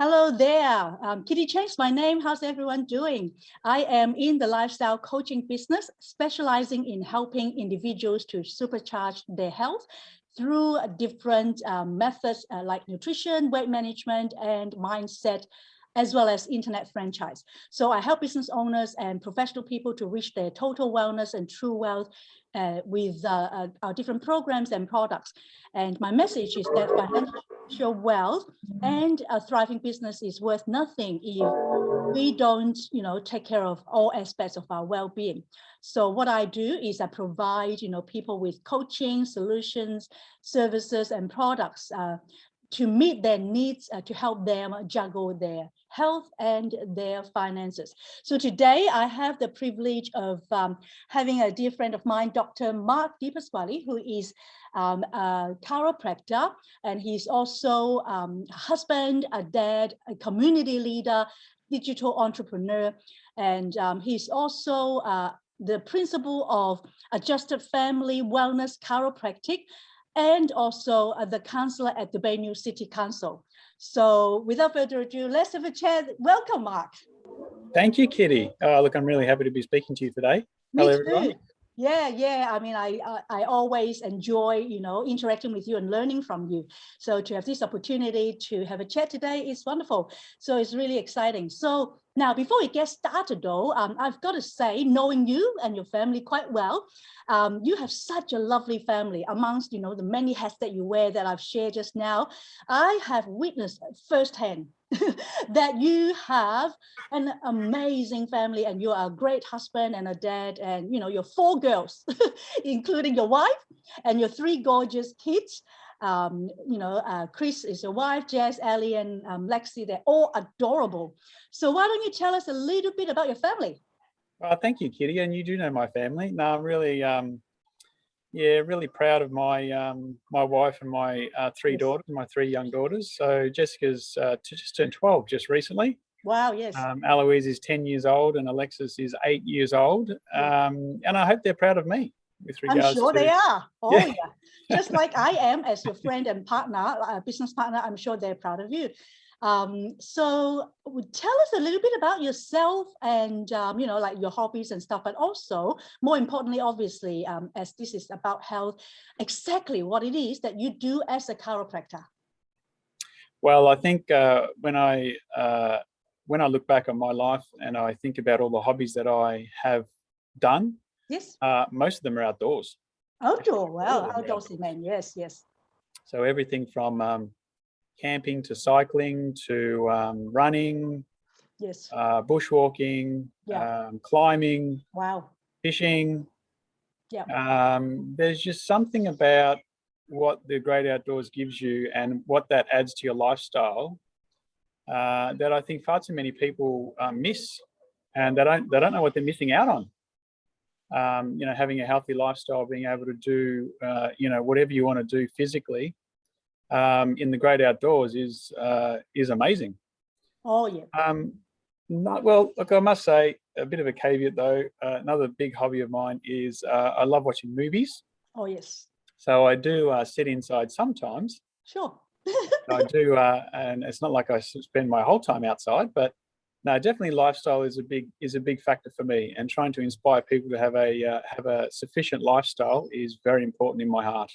Hello there. Kitty changed my name. How's everyone doing? I am in the lifestyle coaching business, specializing in helping individuals to supercharge their health through different methods like nutrition, weight management, and mindset, as well as internet franchise. So I help business owners and professional people to reach their total wellness and true wealth with our different programs and products. And my message is that financial wealth and a thriving business is worth nothing if we don't, take care of all aspects of our well-being. So what I do is I provide, people with coaching, solutions, services, and products to meet their needs, to help them juggle their health and their finances. So today I have the privilege of having a dear friend of mine, Dr. Mark Di Pasquale, who is a chiropractor, and he's also a husband, a dad, a community leader, digital entrepreneur, and he's also the principal of Adjusted Family Wellness Chiropractic, and also the counselor at the Bay New City Council. So without further ado, let's have a chat. Welcome, Mark. Thank you, Kitty. Look, I'm really happy to be speaking to you today. Me Hello, everyone. Too. Yeah. I mean, I always enjoy, interacting with you and learning from you. So to have this opportunity to have a chat today is wonderful. So it's really exciting. So now, before we get started, though, I've got to say, knowing you and your family quite well, you have such a lovely family. Amongst, the many hats that you wear that I've shared just now, I have witnessed firsthand that you have an amazing family, and you are a great husband and a dad, and your 4 girls, including your wife and your 3 gorgeous kids. Chris is your wife, Jess, Ellie, and Lexi. They're all adorable. So why don't you tell us a little bit about your family? Thank you, Kitty, and you do know my family. No, I'm really, really proud of my my wife and my 3 daughters, my 3 young daughters. So Jessica's just turned 12 just recently. Wow, yes. Eloise is 10 years old and Alexis is 8 years old. And I hope they're proud of me with regards I'm sure to... they are. Oh, yeah. Just like I am as your friend and partner, business partner, I'm sure they're proud of you. So tell us a little bit about yourself and, like your hobbies and stuff, but also more importantly, obviously, as this is about health, exactly what it is that you do as a chiropractor. Well, I think when I look back on my life and I think about all the hobbies that I have done, yes, most of them are outdoors. Outdoor, wow, outdoorsy man, yes. So everything from camping to cycling to running, yes, bushwalking, climbing, wow, fishing. Yeah. There's just something about what the great outdoors gives you and what that adds to your lifestyle that I think far too many people miss, and they don't know what they're missing out on. Having a healthy lifestyle, being able to do whatever you want to do physically in the great outdoors is amazing. Oh yeah. Well, look, I must say a bit of a caveat though. Another big hobby of mine is I love watching movies. Oh yes. So I do sit inside sometimes. Sure. I do, and it's not like I spend my whole time outside, but no, definitely lifestyle is a big factor for me, and trying to inspire people to have a sufficient lifestyle is very important in my heart.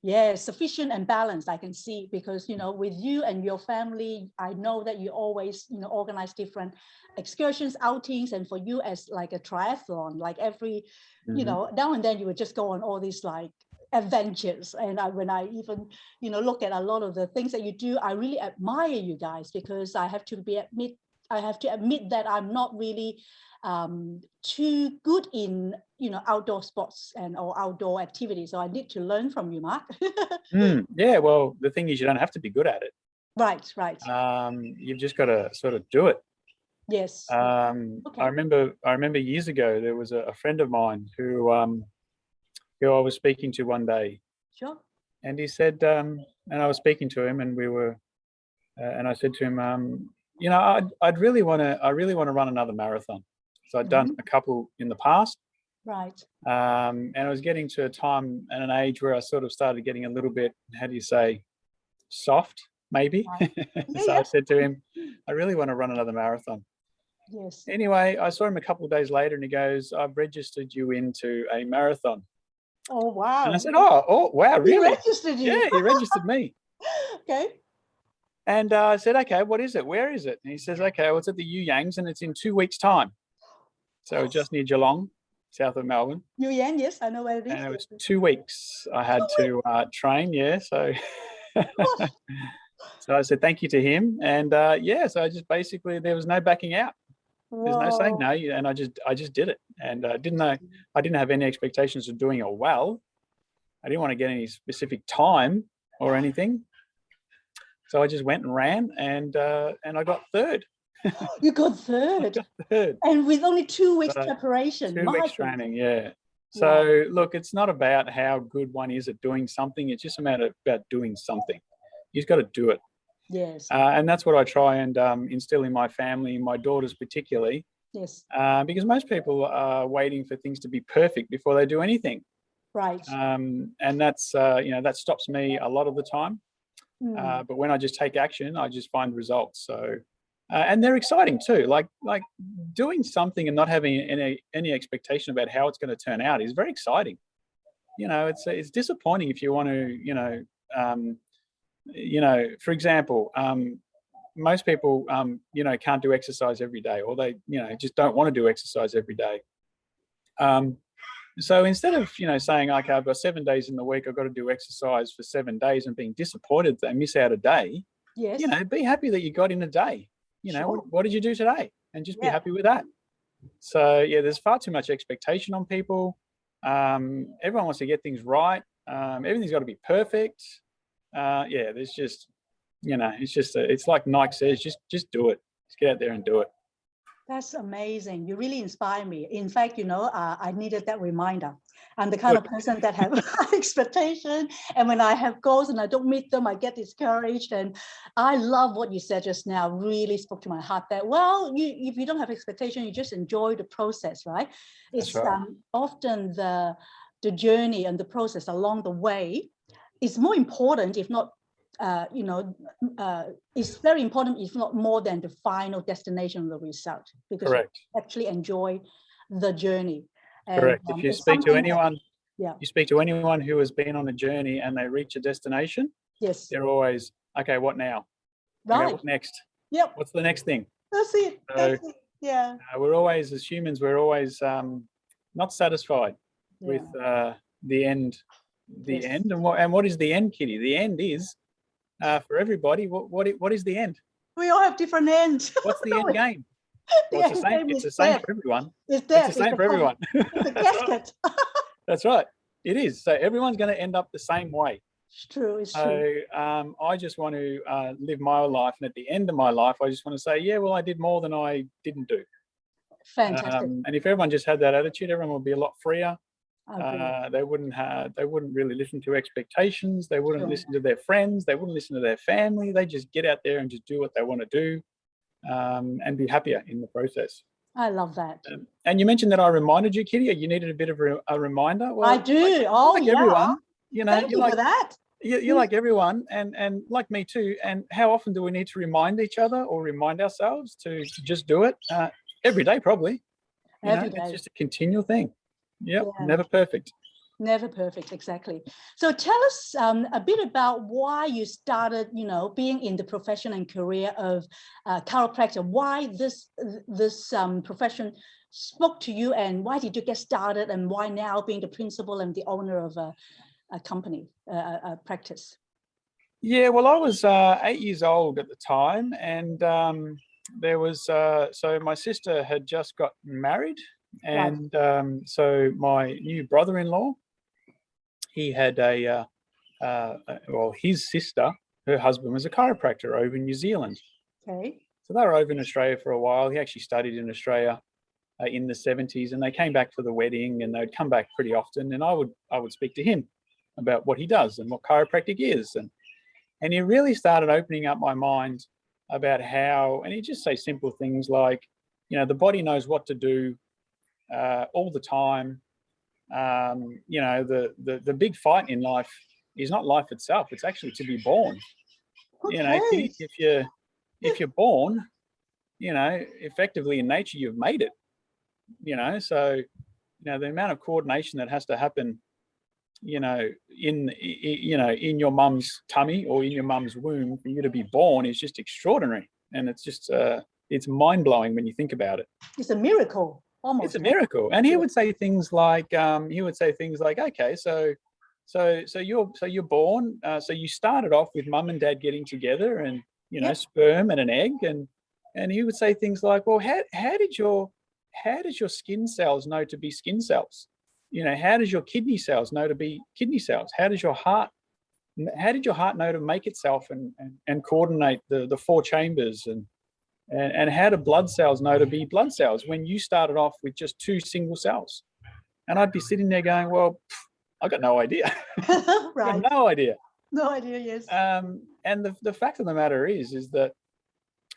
Yeah, sufficient and balanced, I can see, because, with you and your family, I know that you always, organize different excursions, outings, and for you as like a triathlon, like every, now and then you would just go on all these like adventures. And when I even, look at a lot of the things that you do, I really admire you guys, because I have to admit that I'm not really too good in outdoor sports or outdoor activities, so I need to learn from you, Mark. Yeah, well, the thing is, you don't have to be good at it. Right. You've just got to sort of do it. Yes. Okay. I remember years ago there was a friend of mine who I was speaking to one day. Sure. And he said, and I was speaking to him, and we were, and I said to him, I really want to run another marathon. So I'd done a couple in the past. Right. And I was getting to a time and an age where I sort of started getting a little bit, how do you say, soft maybe. Right. Yeah, So yeah. I said to him, I really want to run another marathon. Yes. Anyway, I saw him a couple of days later and he goes, I've registered you into a marathon. Oh, And I wow. said, oh, wow, He really? registered you. Yeah, he registered me. Okay. And I said, okay, what is it? Where is it? And he says, okay, well, it's at the You Yangs and it's in 2 weeks' time. So just near Geelong, south of Melbourne. New Yan, yes, I know where it is. And it was Yes. 2 weeks I had to train. Yeah. So, Gosh. so I said thank you to him. And yeah, so I just basically, there was no backing out. There's no saying Whoa. no. And I just did it. And I didn't have any expectations of doing it well. I didn't want to get any specific time or anything. So I just went and ran and I got third. You got third. Third. And with only 2 weeks So, preparation. 2 My weeks goodness. training, yeah. Wow. So look, it's not about how good one is at doing something. It's just a matter about doing something. You've got to do it. Yes. And that's what I try and instill in my family, my daughters particularly, Yes. because most people are waiting for things to be perfect before they do anything. Right. And that's, that stops me a lot of the time. But when I just take action, I just find results. So, and they're exciting too. Like doing something and not having any expectation about how it's going to turn out is very exciting. It's disappointing if you want to, for example, most people, can't do exercise every day, or they, just don't want to do exercise every day. So instead of, saying, okay, I've got 7 days in the week, I've got to do exercise for 7 days and being disappointed that I miss out a day, Yes. be happy that you got in a day. Sure. What did you do today? And just be Yeah. happy with that. So yeah, there's far too much expectation on people. Everyone wants to get things right. Everything's got to be perfect. Yeah, there's just, it's like Nike says, just do it. Just get out there and do it. That's amazing. You really inspire me. In fact, I needed that reminder. I'm the kind Good. of person that have high expectation. And when I have goals and I don't meet them, I get discouraged. And I love what you said just now, really spoke to my heart that, well, if you don't have expectation, you just enjoy the process, right? It's That's right. often the journey and the process along the way is more important, if not it's very important, if not more than the final destination of the result, because Correct. you actually enjoy the journey. And, Correct. If you speak to anyone, yeah, you speak to anyone who has been on a journey and they reach a destination, yes, they're always, okay, what now? right, Okay, what next? yep, What's the next thing? that's it. So, That's it. Yeah, we're always, as humans, we're always not satisfied with the end. The yes. end, and what is the end, Kitty? The end is for everybody. What is the end? We all have different ends. What's the end game? Well, The it's the end same. game It's is the same death. for everyone. It's It's death. the same for everyone. It's a That's right. casket. That's right. It is. So everyone's going to end up the same way. It's true. It's true. So I just want to live my life, and at the end of my life, I just want to say, yeah, well, I did more than I didn't do. Fantastic. And if everyone just had that attitude, everyone would be a lot freer. I They wouldn't really listen to expectations. They wouldn't Sure. listen to their friends. They wouldn't listen to their family. They just get out there and just do what they want to do, and be happier in the process. I love that. And you mentioned that I reminded you, Kitty. You needed a bit of a reminder. Well, I do. like everyone, Thank you for that. you're like everyone, and like me too. And how often do we need to remind each other or remind ourselves to just do it? Every day, probably. Every day. It's just a continual thing. Yep, Yeah. never perfect. Never perfect, exactly. So tell us a bit about why you started, being in the profession and career of chiropractor. Why this profession spoke to you, and why did you get started, and why now being the principal and the owner of a company, a practice? Yeah, well, I was 8 years old at the time, and there was so my sister had just got married, and so my new brother-in-law, he had his sister, her husband was a chiropractor over in New Zealand. Okay. So they were over in Australia for a while. He actually studied in Australia in the 70s, and they came back for the wedding, and they'd come back pretty often, and I would speak to him about what he does and what chiropractic is, and he really started opening up my mind about how, and he'd just say simple things like, the body knows what to do all the time. The big fight in life is not life itself; it's actually to be born. You know, Okay. if you're born, you know, effectively in nature, you've made it. You know, so the amount of coordination that has to happen, in your mum's tummy or in your mum's womb for you to be born is just extraordinary, and it's just it's mind blowing when you think about it. It's a miracle, almost. It's a miracle. And he would say things like, okay, so you're born, so you started off with mum and dad getting together, and sperm and an egg, and he would say things like, well, how did your skin cells know to be skin cells? How does your kidney cells know to be kidney cells? How did your heart know to make itself and coordinate the four chambers, and how do blood cells know to be blood cells when you started off with just two single cells? And I'd be sitting there going, well, I got no idea. Right. I got no idea. No idea, yes. And the fact of the matter is that,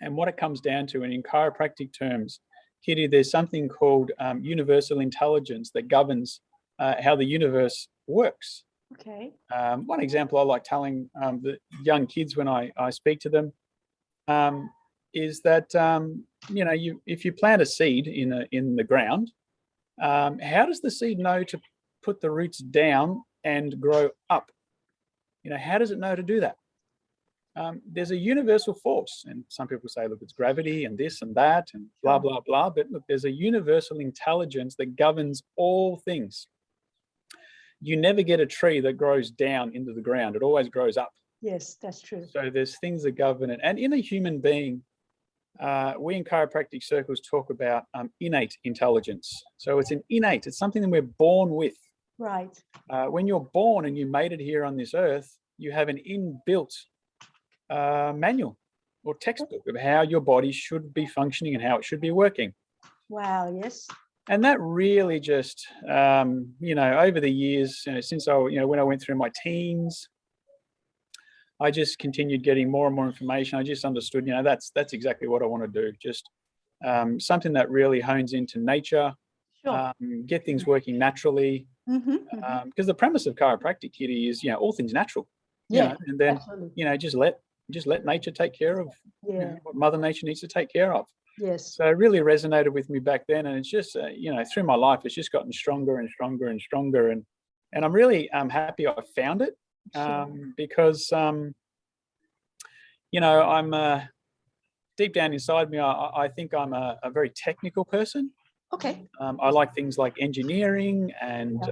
and what it comes down to, and in chiropractic terms, Kitty, there's something called universal intelligence that governs how the universe works. Okay. One example I like telling the young kids when I speak to them is that if you plant a seed in the ground, how does the seed know to put the roots down and grow up? How does it know to do that? There's a universal force, and some people say, look, it's gravity and this and that and blah, blah, blah. But look, there's a universal intelligence that governs all things. You never get a tree that grows down into the ground. It always grows up. Yes, that's true. So there's things that govern it. And in a human being, we in chiropractic circles talk about innate intelligence. So it's it's something that we're born with. Right. When you're born and you made it here on this earth, you have an inbuilt manual or textbook of how your body should be functioning and how it should be working. Wow, yes. And that really just, over the years, since when I went through my teens, I just continued getting more and more information. I just understood, that's exactly what I want to do. Just something that really hones into nature, get things working naturally. Because the premise of chiropractic, Kitty, is all things natural. Yeah, and then absolutely. just let nature take care of what Mother Nature needs to take care of. Yes. So it really resonated with me back then, and it's just through my life, it's just gotten stronger and stronger and stronger, and I'm really happy I found it, because I'm deep down inside me, I think I'm a very technical person. Okay. I like things like engineering and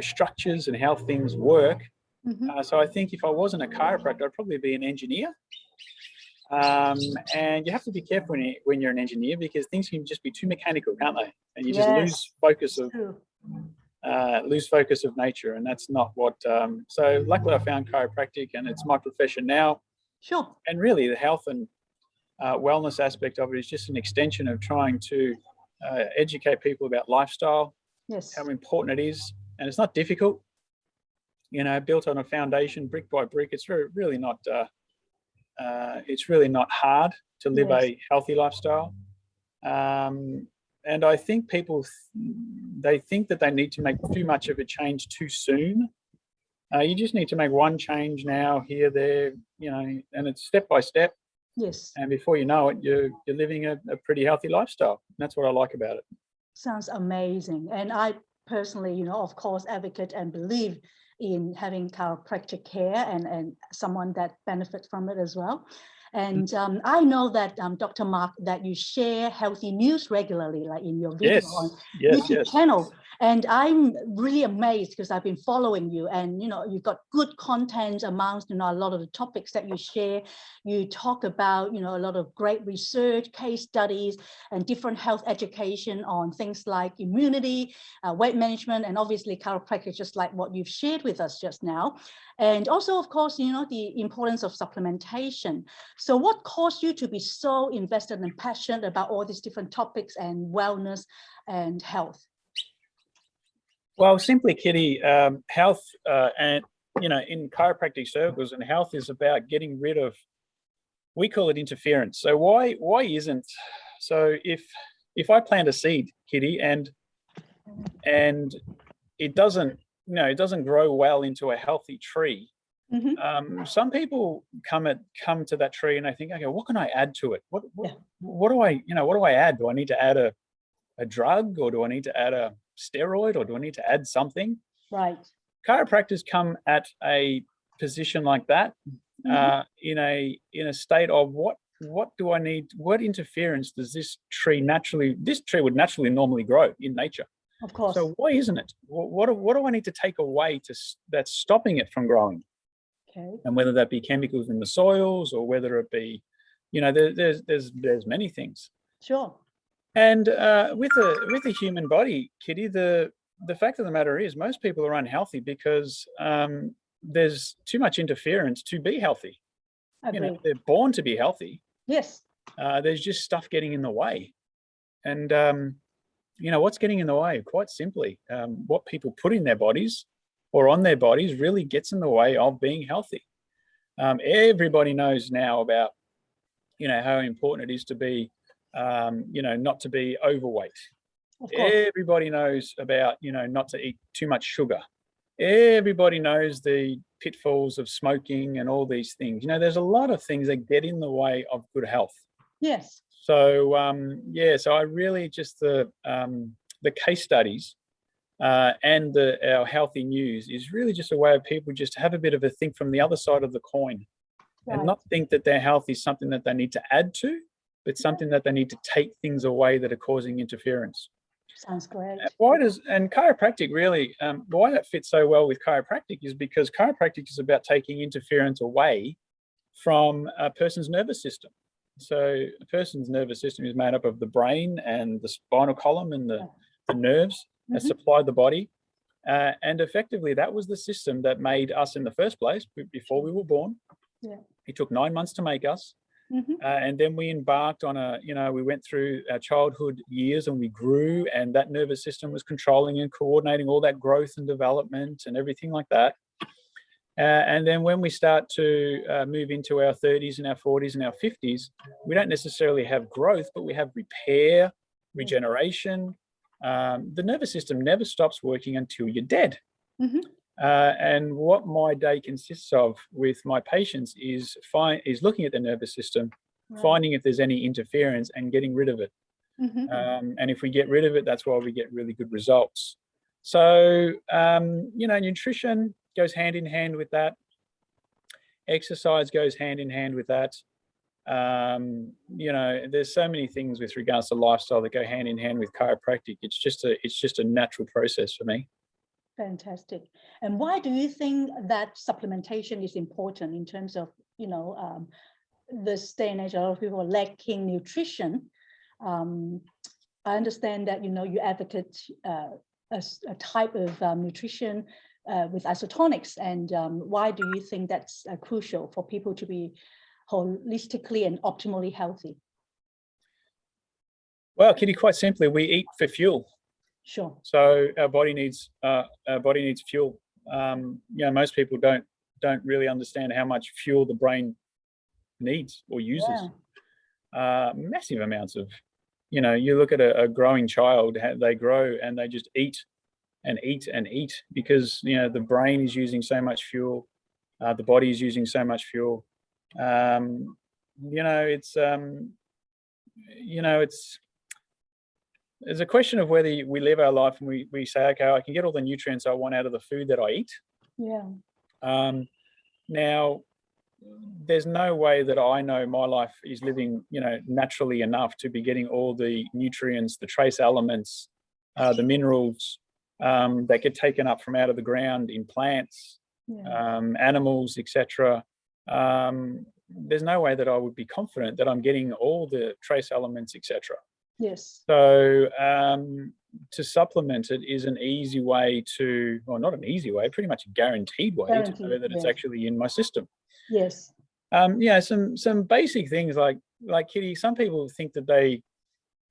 structures and how things work. So I think if I wasn't a chiropractor, I'd probably be an engineer. And you have to be careful when you're an engineer, because things can just be too mechanical, can't they? And you just lose focus of nature, and that's not what. So luckily, I found chiropractic, and it's my profession now. Sure. And really, the health and wellness aspect of it is just an extension of trying to educate people about lifestyle. Yes. How important it is, and it's not difficult. Built on a foundation, brick by brick. It's really not. It's really not hard to live a healthy lifestyle. And I think people, they think that they need to make too much of a change too soon. You just need to make one change now, here, there, and it's step by step. Yes. And before you know it, you're living a pretty healthy lifestyle. And that's what I like about it. Sounds amazing. And I personally, of course, advocate and believe in having chiropractic care and someone that benefits from it as well. And I know that, Dr. Mark, that you share healthy news regularly, like in your video on YouTube channel. And I'm really amazed, because I've been following you, and you've got good content amongst a lot of the topics that you share. You talk about a lot of great research, case studies, and different health education on things like immunity, weight management, and obviously chiropractic, just like what you've shared with us just now. And also, of course, the importance of supplementation. So what caused you to be so invested and passionate about all these different topics and wellness and health? Well, simply, Kitty, health and, in chiropractic circles, and health is about getting rid of, we call it interference. So why isn't, so if I plant a seed, Kitty, and it doesn't, it doesn't grow well into a healthy tree, Some people come to that tree and they think, okay, what can I add to it? What do I add? Do I need to add a drug, or do I need to add a steroid, or do I need to add something? Right. Chiropractors come at a position like that in a state of what do I need? What interference does this tree would naturally normally grow in nature? Of course. So why isn't it? What do I need to take away that's stopping it from growing? Okay. And whether that be chemicals in the soils, or whether it be, there's many things. Sure. And with the human body, Kitty, the fact of the matter is most people are unhealthy because there's too much interference to be healthy. They're born to be healthy. Yes. There's just stuff getting in the way. And, what's getting in the way? Quite simply, what people put in their bodies or on their bodies really gets in the way of being healthy. Everybody knows now about, how important it is to be, not to be overweight. Everybody knows about, not to eat too much sugar. Everybody knows the pitfalls of smoking and all these things. There's a lot of things that get in the way of good health. Yes. So, so I really just the case studies and our healthy news is really just a way of people just to have a bit of a think from the other side of the coin. Right. And not think that their health is something that they need to add to, but something that they need to take things away that are causing interference. Sounds great. And chiropractic really, why that fits so well with chiropractic is because chiropractic is about taking interference away from a person's nervous system. So a person's nervous system is made up of the brain and the spinal column and the nerves that supply the body. And effectively, that was the system that made us in the first place before we were born. Yeah. It took 9 months to make us. And then we embarked on we went through our childhood years and we grew, and that nervous system was controlling and coordinating all that growth and development and everything like that. And then when we start to move into our 30s and our 40s and our 50s, we don't necessarily have growth, but we have repair, regeneration. The nervous system never stops working until you're dead. And what my day consists of with my patients is looking at the nervous system, finding if there's any interference and getting rid of it. And if we get rid of it, that's why we get really good results. So, nutrition goes hand in hand with that. Exercise goes hand in hand with that. There's so many things with regards to lifestyle that go hand in hand with chiropractic. It's just a natural process for me. Fantastic. And why do you think that supplementation is important in terms of, this day and age, a lot of people are lacking nutrition? I understand that, you advocate a type of nutrition with isotonics. And why do you think that's crucial for people to be holistically and optimally healthy? Well, Kitty, quite simply, we eat for fuel. Sure. So our body needs fuel. Most people don't really understand how much fuel the brain needs or uses. Massive amounts of, you look at a growing child, they grow and they just eat and eat and eat because, the brain is using so much fuel. The body is using so much fuel. It's a question of whether we live our life and we say, okay, I can get all the nutrients I want out of the food that I eat. Yeah. Now, there's no way that I know my life is living, naturally enough to be getting all the nutrients, the trace elements, the minerals that get taken up from out of the ground in plants, animals, etc. There's no way that I would be confident that I'm getting all the trace elements, etc. Yes. So to supplement it is an easy way to, well, not an easy way, pretty much a guaranteed way to know that it's actually in my system. Yes. Some basic things like Kitty, some people think that they,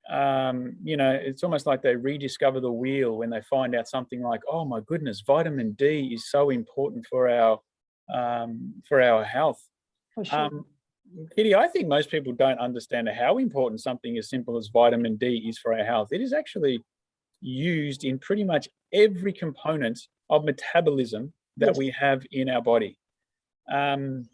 it's almost like they rediscover the wheel when they find out something like, oh my goodness, vitamin D is so important for our health. For sure. Kitty, I think most people don't understand how important something as simple as vitamin D is for our health. It is actually used in pretty much every component of metabolism that we have in our body. the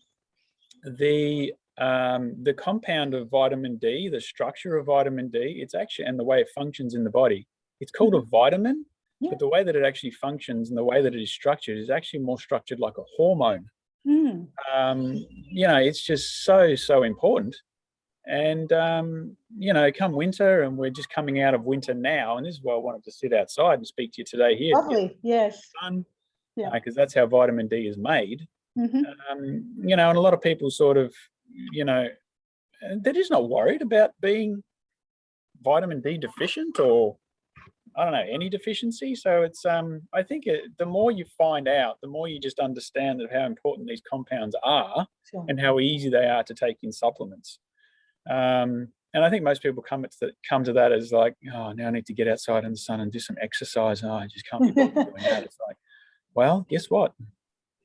compound of vitamin D, the structure of vitamin D, it's actually, and the way it functions in the body, it's called a vitamin, but the way that it actually functions and the way that it is structured is actually more structured like a hormone. It's just so important. And come winter, and we're just coming out of winter now, and this is why I wanted to sit outside and speak to you today here. Lovely, yes. Sun, because that's how vitamin D is made. And a lot of people sort of, they're just not worried about being vitamin D deficient, or I don't know, any deficiency. So it's I think the more you find out, the more you just understand that how important these compounds are and how easy they are to take in supplements. And I think most people come to that as like, oh, now I need to get outside in the sun and do some exercise. Oh, I just can't be bothered doing that. It's like, well, guess what?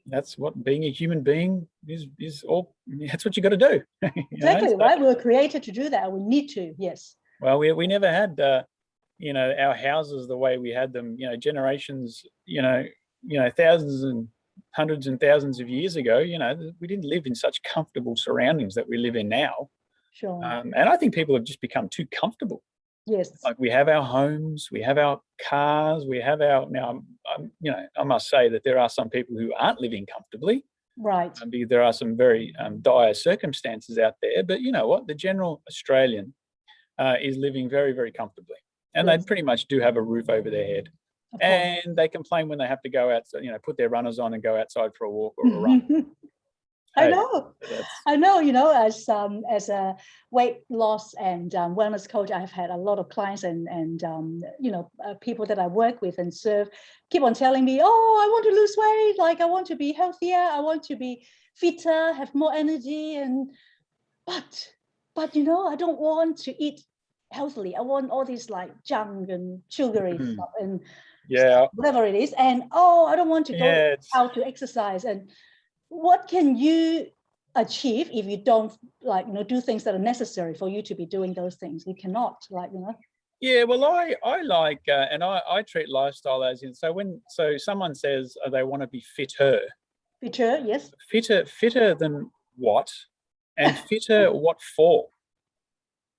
That's what being a human being is all. That's what you got to do. Exactly, right? We were created to do that. We need to, yes. Well, we never had our houses the way we had them. Generations. Thousands and hundreds and thousands of years ago. We didn't live in such comfortable surroundings that we live in now. Sure. And I think people have just become too comfortable. Yes. Like we have our homes, we have our cars, we have our, now, I must say that there are some people who aren't living comfortably. Right. There are some very dire circumstances out there, but you know what? The general Australian is living very, very comfortably. And they pretty much do have a roof over their head. And they complain when they have to go out, put their runners on and go outside for a walk or a run. I know, as a weight loss and wellness coach, I've had a lot of clients and people that I work with and serve keep on telling me, oh, I want to lose weight, like I want to be healthier, I want to be fitter, have more energy, but I don't want to eat healthily. I want all these like junk and sugary stuff and whatever it is, and I don't want to go out to exercise. And what can you achieve if you don't do things that are necessary for you to be doing those things? You cannot, Yeah, well, I like, and I treat lifestyle as in, so someone says they want to be fitter. Fitter, yes. Fitter than what? And fitter what for?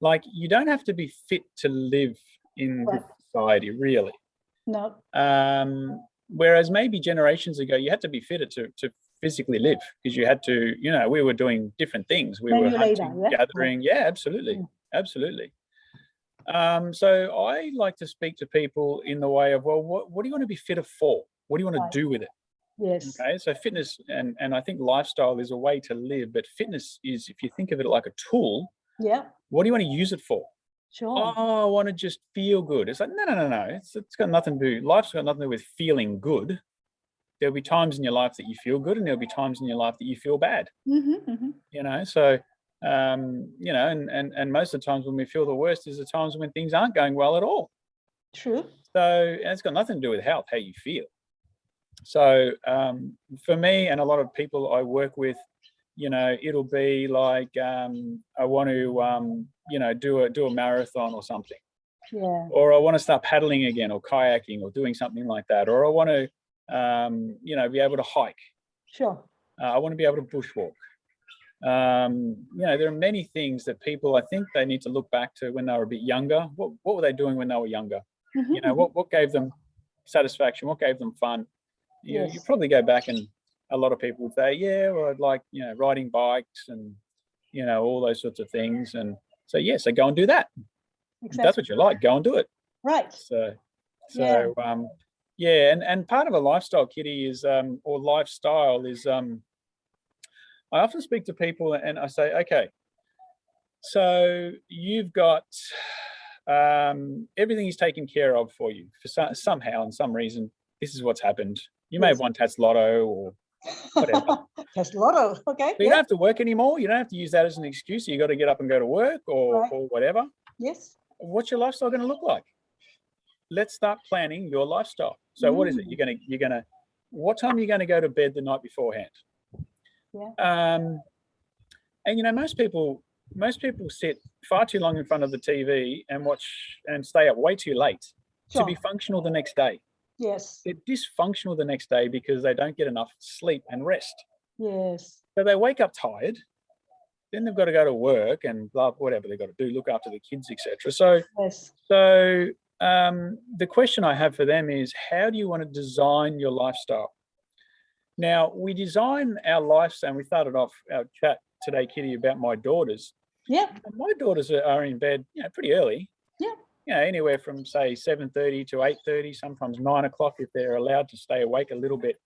Like, you don't have to be fit to live in this society, really. No. Whereas maybe generations ago, you had to be fitter to physically live, because you had to, we were doing different things. We were hunting, gathering. Yeah, absolutely. Absolutely. So I like to speak to people in the way of, well, what do you want to be fitter for? What do you want to do with it? Yes. Okay. So fitness and I think lifestyle is a way to live, but fitness is, if you think of it like a tool, what do you want to use it for? Sure. Oh, I want to just feel good. It's like, no. It's got nothing to do, life's got nothing to do with feeling good. There'll be times in your life that you feel good, and there'll be times in your life that you feel bad. So, and most of the times when we feel the worst is the times when things aren't going well at all. True. So it's got nothing to do with health, how you feel. So for me and a lot of people I work with, it'll be like, I want to, do a marathon or something. Yeah. Or I want to start paddling again, or kayaking, or doing something like that. Or I want to, be able to hike. Sure. I want to be able to bushwalk. There are many things that people, I think they need to look back to when they were a bit younger. What were they doing when they were younger? What gave them satisfaction? What gave them fun? You probably go back, and a lot of people would say, well, I'd like, riding bikes and, all those sorts of things. And so, so go and do that. Exactly. If that's what you like, go and do it. Right. And part of a lifestyle, Kitty, is, or lifestyle is, I often speak to people and I say, okay, so you've got everything is taken care of for you for somehow and some reason. This is what's happened. You may have won Tats Lotto or whatever. Tats Lotto, okay. So you don't have to work anymore. You don't have to use that as an excuse. You got to get up and go to work or whatever. Yes. What's your lifestyle going to look like? Let's start planning your lifestyle. So what is it? You're gonna what time are you going to go to bed the night beforehand? Yeah. And most people sit far too long in front of the TV and watch and stay up way too late to be functional the next day. Yes. They're dysfunctional the next day because they don't get enough sleep and rest. Yes. So they wake up tired, then they've got to go to work and blah, whatever they've got to do, look after the kids, etc. So, Yes. the question I have for them is, how do you want to design your lifestyle? Now, we design our lifestyle, and we started off our chat today, Kitty, about my daughters. Yeah. And my daughters are in bed, pretty early. Yeah. Anywhere from say 7:30 to 8:30, sometimes 9 o'clock if they're allowed to stay awake a little bit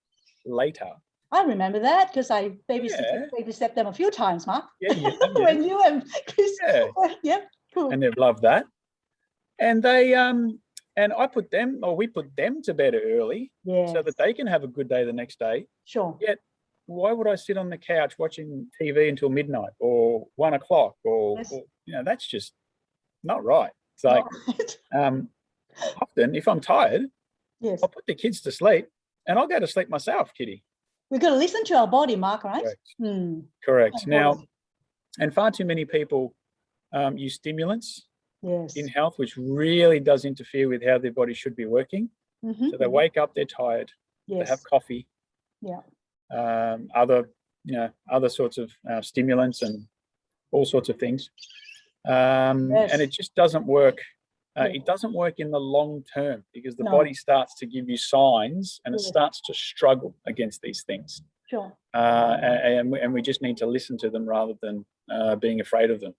later. I remember that because I babysat them a few times, Mark. Yeah, you have, When you and Chris. Yeah. Yeah. Cool. And they've loved that. And they and we put them to bed early, Yes. so that they can have a good day the next day. Sure. Yet, why would I sit on the couch watching TV until midnight or 1 o'clock or that's just not right. It's like often if I'm tired, yes, I'll put the kids to sleep and I'll go to sleep myself, Kitty. We've got to listen to our body, Mark, right? Correct. Correct. Now, and far too many people use stimulants in health, which really does interfere with how their body should be working. So they wake up, they're tired, they have coffee, other sorts of stimulants and all sorts of things. And it just doesn't work. It doesn't work in the long term because the body starts to give you signs and it starts to struggle against these things. Sure. And we just need to listen to them rather than being afraid of them.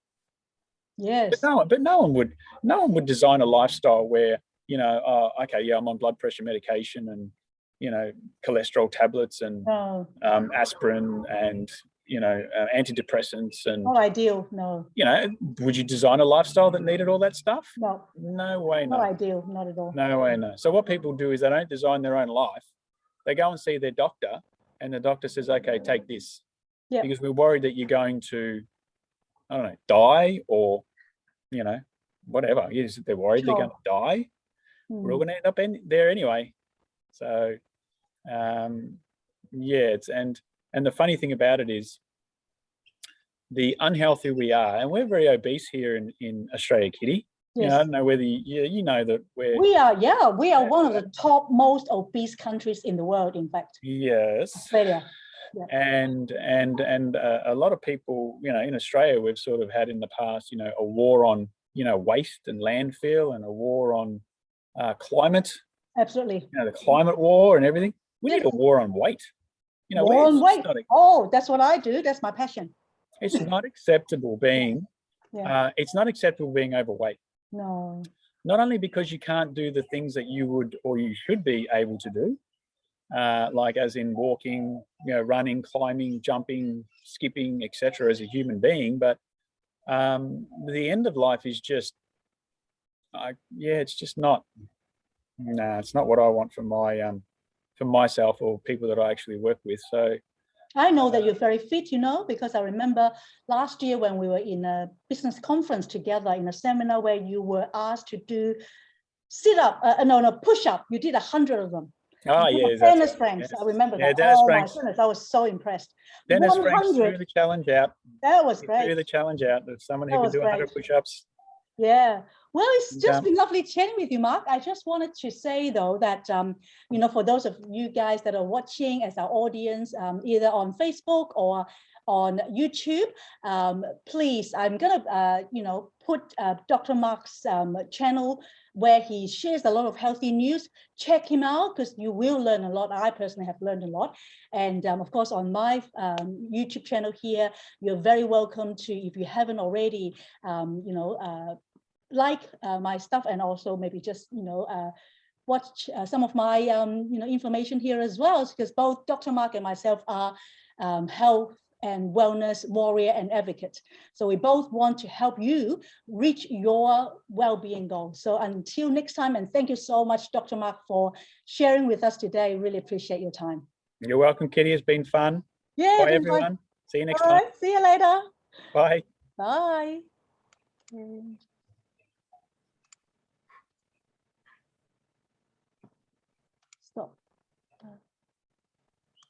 Yes. But no one would design a lifestyle where, I'm on blood pressure medication and, cholesterol tablets and aspirin and, antidepressants and not ideal. No. Would you design a lifestyle that needed all that stuff? No. No way. No. Not ideal. Not at all. No way. No. So what people do is they don't design their own life. They go and see their doctor, and the doctor says, "Okay, take this," because we're worried that you're going to, I don't know, die or, whatever. Yes, they're worried they're going to die. We're all going to end up there anyway. So, and the funny thing about it is the unhealthy we are, and we're very obese here in Australia, Kitty. Yes. I don't know whether you know that we are one of the top most obese countries in the world, in fact. Yes. Australia. Yeah. And a lot of people, in Australia, we've sort of had in the past, a war on, waste and landfill and a war on climate. Absolutely. The climate war and everything. We need a war on weight. War on weight. That's what I do. That's my passion. It's not acceptable being, it's not acceptable being overweight. No. Not only because you can't do the things that you would or you should be able to do, like as in walking, running, climbing, jumping, skipping, etc. as a human being, but the end of life is just, it's just not. No, it's not what I want for myself or people that I actually work with. So I know that you're very fit, because I remember last year when we were in a business conference together in a seminar where you were asked to do push-up. You did 100 of them. Oh, yeah. Dennis Franks. Yes. I remember that. Dennis Franks. My goodness, I was so impressed. Dennis Franks threw the challenge out. That was great. Threw the challenge out of someone who could do 100 push-ups. Yeah. Well, it's just been lovely chatting with you, Mark. I just wanted to say, though, that, for those of you guys that are watching as our audience, either on Facebook or on YouTube, please, I'm going to, put Dr. Mark's channel where he shares a lot of healthy news. Check him out because you will learn a lot. I personally have learned a lot. And of course, on my YouTube channel here, you're very welcome to, if you haven't already, like my stuff, and also maybe just watch some of my information here as well, because both Dr. Mark and myself are health and wellness warrior and advocate. So we both want to help you reach your well-being goals. So until next time, and thank you so much, Dr. Mark, for sharing with us today. Really appreciate your time. You're welcome, Kitty. It's been fun. Yeah. Bye, everyone. Fun. See you next time. See you later. Bye. Bye.